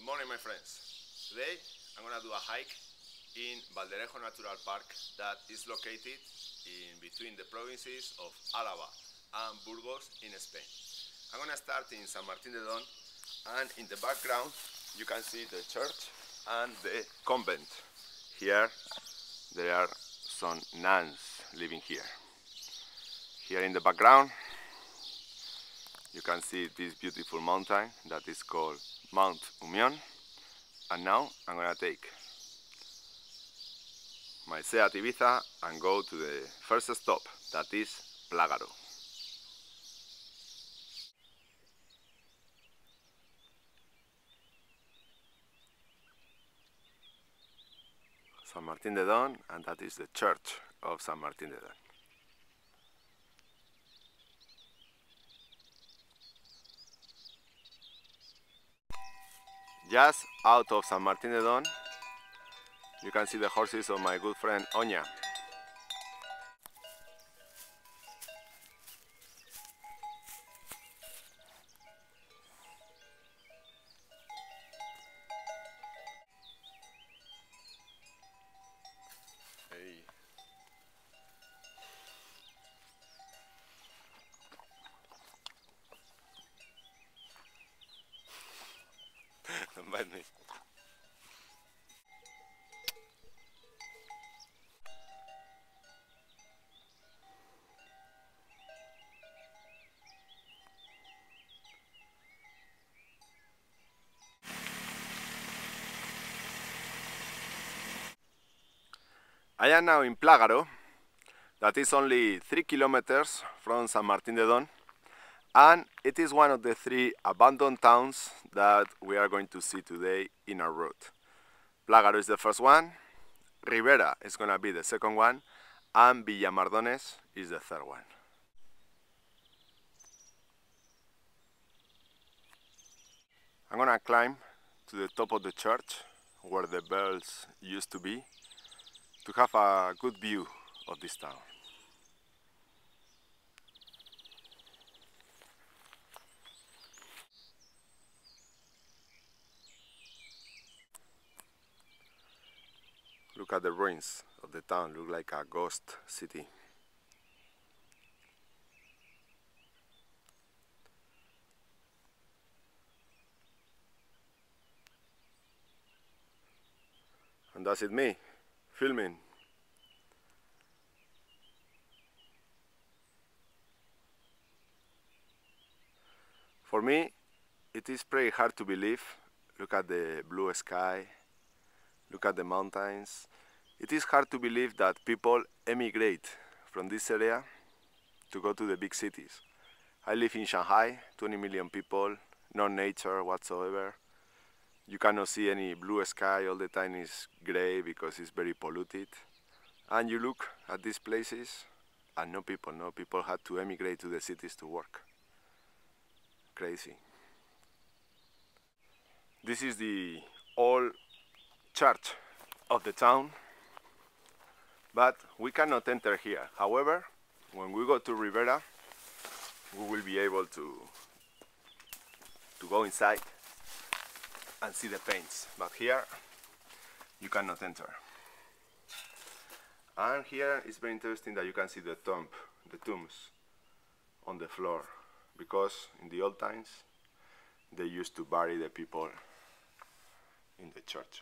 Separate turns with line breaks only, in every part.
morning, my friends. Today I'm gonna do a hike in Valderejo Natural Park that is located in between the provinces of Álava and Burgos in Spain. I'm gonna start in San Martín de Don, and in the background you can see the church and the convent. Here there are some nuns living here. Here in the background you can see this beautiful mountain that is called Mount Unión. And now I'm gonna take my Seat Ibiza and go to the first stop, that is Plágaro. San Martín de Don, and that is the church of San Martín de Don. Just out of San Martín de Don, you can see the horses of my good friend Oña. Hey. Don't bite me. I am now in Plágaro, that is only 3 kilometers from San Martín de Don, and it is one of the 3 abandoned towns that we are going to see today in our route. Plágaro is the first one, Ribera is going to be the second one, and Villamardones is the third one. I'm going to climb to the top of the church where the bells used to be to have a good view of this town. Look at the ruins of the town, look like a ghost city. And that's it, me filming. For me, it is pretty hard to believe. Look at the blue sky, look at the mountains. It is hard to believe that people emigrate from this area to go to the big cities. I live in Shanghai, 20 million people, no nature whatsoever. You cannot see any blue sky, all the time is gray because it's very polluted. And you look at these places and no people had to emigrate to the cities to work. Crazy. This is the old church of the town, but we cannot enter here. However, when we go to Ribera, we will be able to go inside and see the paints, but here you cannot enter. And here it's very interesting that you can see the tombs on the floor, because in the old times they used to bury the people in the churches.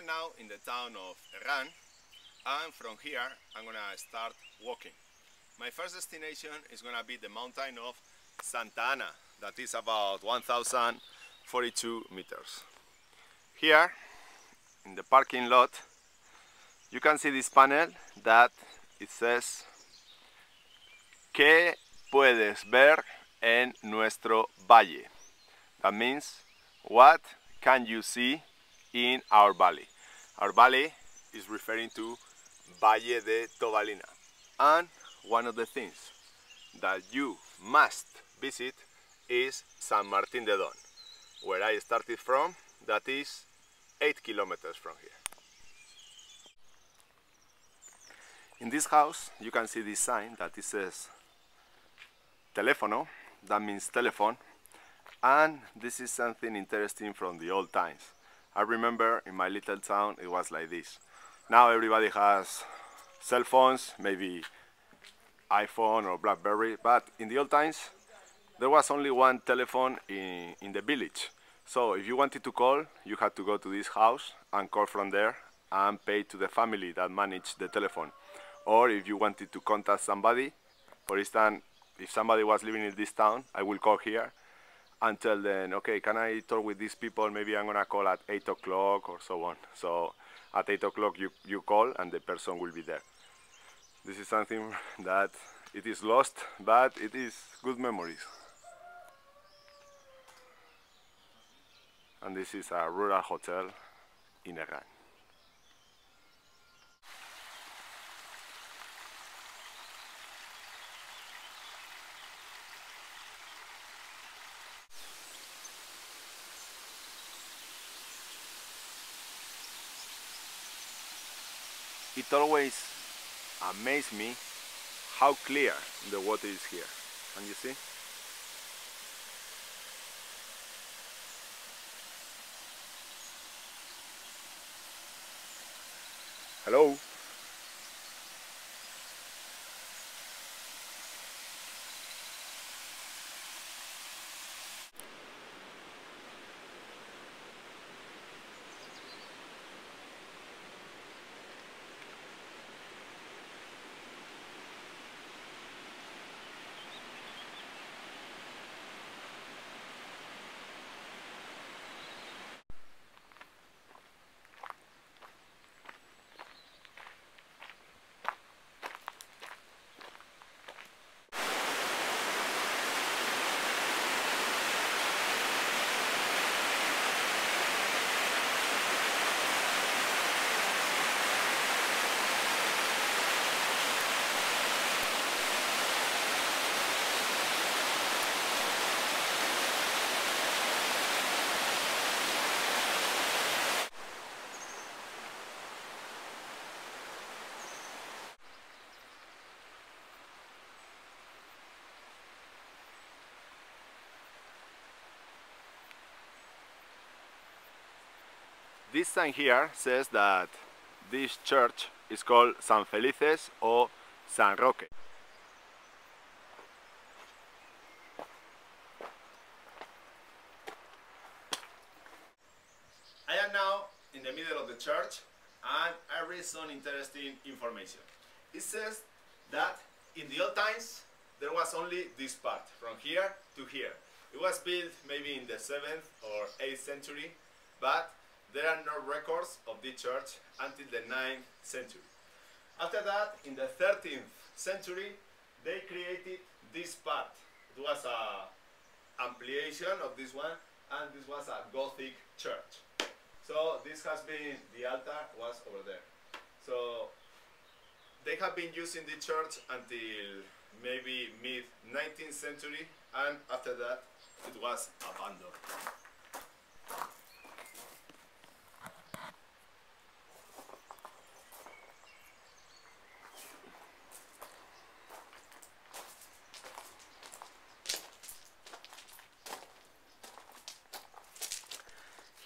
am now in the town of Herrán, and from here I'm gonna start walking. My first destination is gonna be the mountain of Santa Ana, that is about 1042 meters. Here, in the parking lot, you can see this panel that it says ¿Qué puedes ver en nuestro valle? That means, what can you see in our valley? Our valley is referring to Valle de Tobalina. And one of the things that you must visit is San Martín de Don, where I started from. That is 8 kilometers from here. In this house, you can see this sign that it says Teléfono, that means telephone, and this is something interesting from the old times. I remember in my little town it was like this. Now everybody has cell phones, maybe iPhone or BlackBerry, but in the old times there was only one telephone in the village. So if you wanted to call, you had to go to this house and call from there and pay to the family that managed the telephone. Or if you wanted to contact somebody, for instance, if somebody was living in this town, I will call here and tell them, okay, can I talk with these people? Maybe I'm gonna call at 8 o'clock or so on. So at 8 o'clock you call and the person will be there. This is something that it is lost, but it is good memories. And this is a rural hotel in Herrán. It always amazes me how clear the water is here. Can you see? Hello? This sign here says that this church is called San Felices or San Roque. I am now in the middle of the church and I read some interesting information. It says that in the old times there was only this part, from here to here. It was built maybe in the 7th or 8th century, but there are no records of the church until the 9th century. After that, in the 13th century, they created this part. It was an ampliation of this one, and this was a Gothic church. So this has been, the altar was over there. So they have been using the church until maybe mid-19th century, and after that, it was abandoned.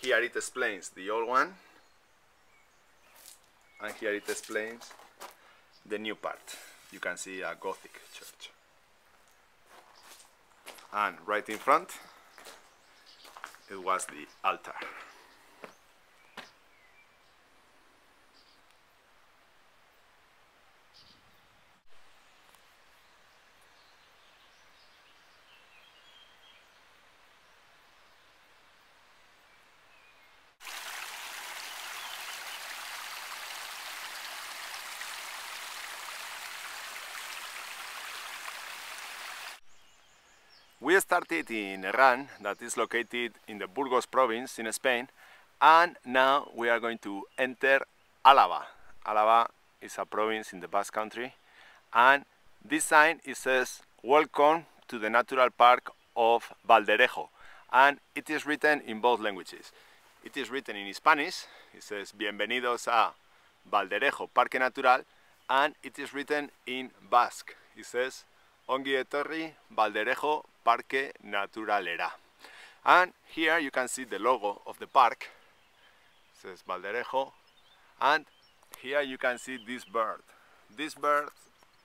Here it explains the old one, and here it explains the new part. You can see a Gothic church. And right in front, it was the altar. We started in Herrán, that is located in the Burgos province in Spain, and now we are going to enter Álava. Álava is a province in the Basque Country, and this sign it says "Welcome to the Natural Park of Valderejo," and it is written in both languages. It is written in Spanish, it says "Bienvenidos a Valderejo Parque Natural," and it is written in Basque, it says "Ongi etorri Valderejo Parque Naturalera." And here you can see the logo of the park, it says Valderejo, and here you can see this bird. This bird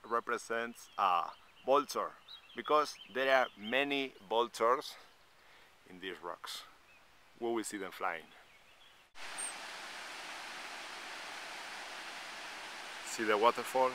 represents a vulture, because there are many vultures in these rocks. We will see them flying. See the waterfall?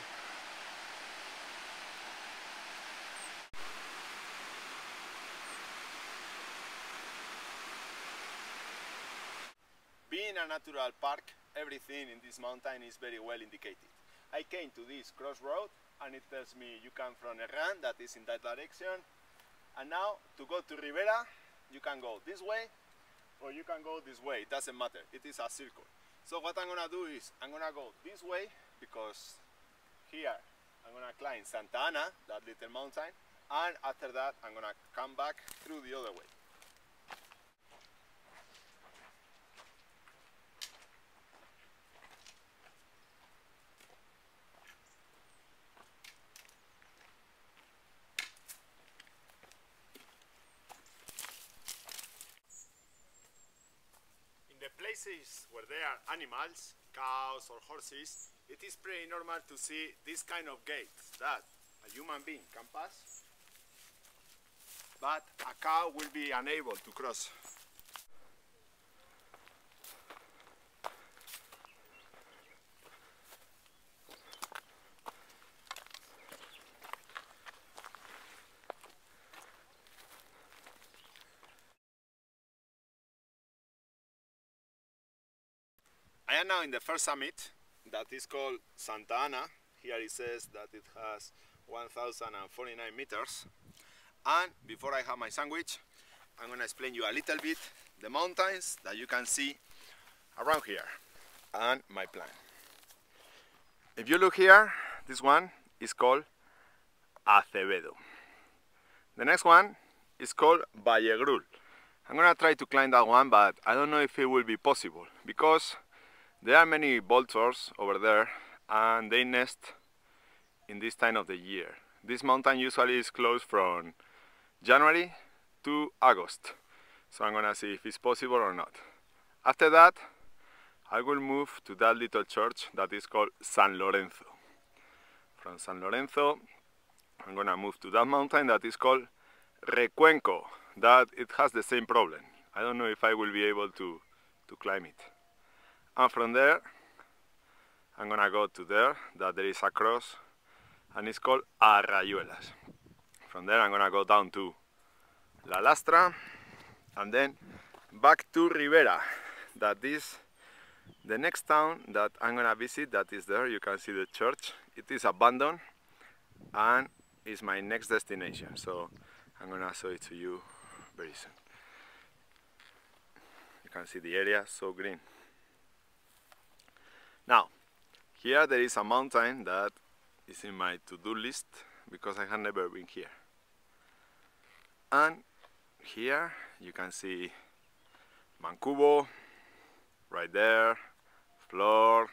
Being a natural park, everything in this mountain is very well indicated. I came to this crossroad and it tells me you come from Herrán, that is in that direction, and now to go to Ribera you can go this way or you can go this way, it doesn't matter, it is a circle. So what I'm gonna do is I'm gonna go this way, because here I'm gonna climb Santa Ana, that little mountain, and after that I'm gonna come back through the other way. In the places where there are animals, cows or horses, it is pretty normal to see this kind of gates that a human being can pass, but a cow will be unable to cross. I am now in the first summit, that is called Santa Ana. Here it says that it has 1,049 meters. And before I have my sandwich, I'm going to explain you a little bit the mountains that you can see around here and my plan. If you look here, this one is called Acevedo. The next one is called Vallegrull. I'm going to try to climb that one, but I don't know if it will be possible, because there are many vultures over there and they nest in this time of the year. This mountain usually is closed from January to August. So I'm gonna see if it's possible or not. After that, I will move to that little church that is called San Lorenzo. From San Lorenzo, I'm gonna move to that mountain that is called Recuenco, that it has the same problem. I don't know if I will be able to climb it. And from there, I'm gonna go to there, that there is a cross, and it's called Arrayuelas. From there, I'm gonna go down to Lalastra, and then back to Ribera. That is the next town that I'm gonna visit, that is there. You can see the church. It is abandoned, and is my next destination. So I'm gonna show it to you very soon. You can see the area, so green. Now, here there is a mountain that is in my to-do list because I have never been here. And here you can see Mancubo, right there, Flor,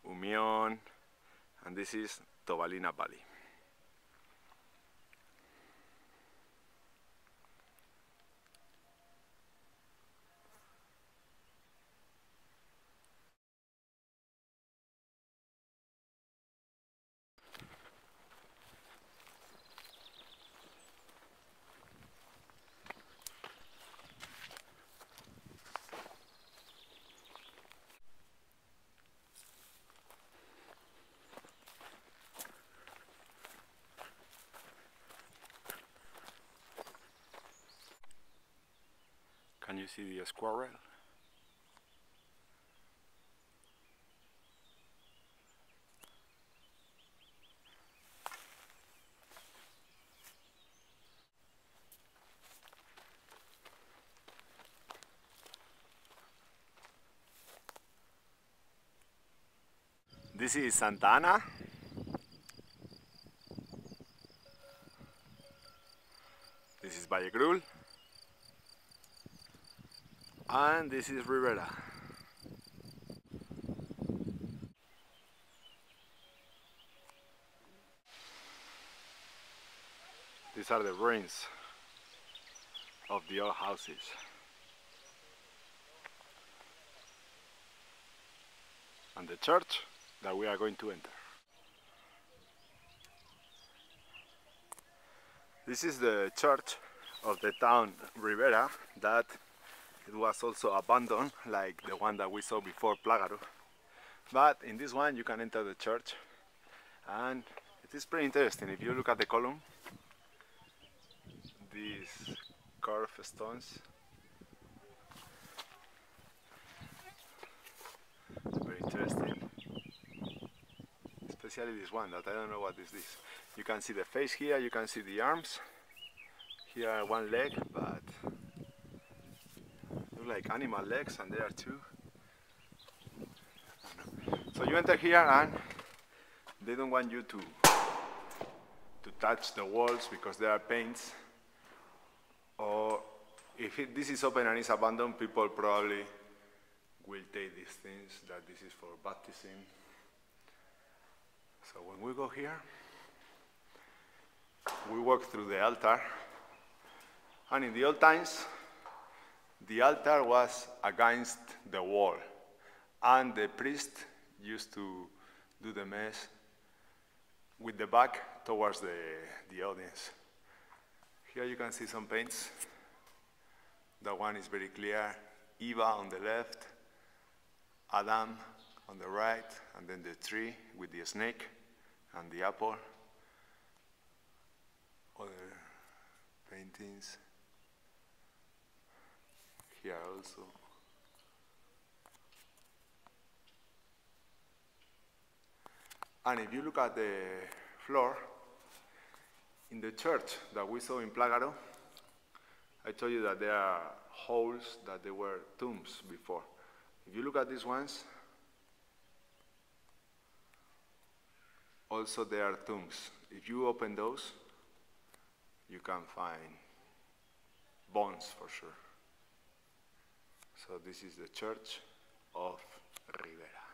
Umión, and this is Tobalina Valley. Can you see the squirrel? This is Santa Ana. This is Vallegrull. And this is Ribera. These are the ruins of the old houses. And the church that we are going to enter. This is the church of the town Ribera that it was also abandoned, like the one that we saw before, Plagaro. But in this one you can enter the church and it is pretty interesting. If you look at the column, these curved stones, very interesting. Especially this one that I don't know what is this. You can see the face here, you can see the arms. Here one leg, but look like animal legs, and there are two. So you enter here and they don't want you to touch the walls because there are paints. Or if this is open and it's abandoned, people probably will take these things that this is for baptism. So when we go here, we walk through the altar, and in the old times, the altar was against the wall, and the priest used to do the mass with the back towards the audience. Here you can see some paints. That one is very clear. Eva on the left, Adam on the right, and then the tree with the snake and the apple. Other paintings here also. And if you look at the floor, in the church that we saw in Plagaro, I told you that there are holes that there were tombs before. If you look at these ones, also there are tombs. If you open those, you can find bones for sure. So this is the church of Ribera.